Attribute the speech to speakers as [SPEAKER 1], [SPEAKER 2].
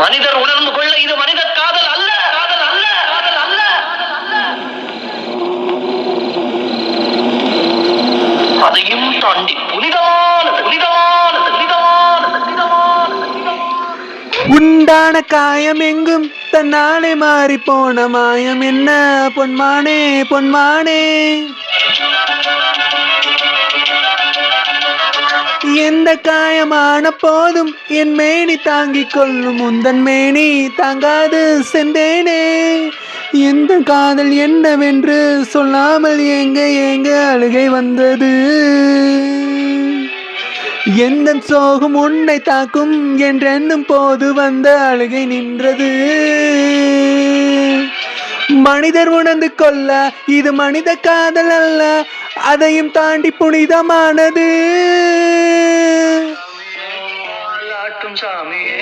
[SPEAKER 1] மனிதர் உணர்ந்து கொள்ள இது மனித காதல் அல்ல, காதல் அல்ல, காதல் அல்ல. அதையும் தாண்டி புனிதமானது, புனிதமானது, புனிதமானது, புனிதமானது.
[SPEAKER 2] உண்டான காயம் எங்கும் தன்னாலே மாறி போன மாயம் என்ன பொன்மானே பொன்மானே. எந்த காயமான போதும் என் மேனி தாங்கிக் கொள்ளும் உந்தன் மேனி தாங்காது சென்றேனே. எந்த காதல் என்னவென்று சொல்லாமல் ஏங்க ஏங்க அழுகை வந்தது. எந்த சோகம் உன்னை தாக்கும் என்றென்னும் போது வந்த அழுகை நின்றது. மனிதர் உணர்ந்து கொள்ள இது மனித காதல் அல்ல, அதையும் தாண்டி புனிதமானது.
[SPEAKER 1] சாமியே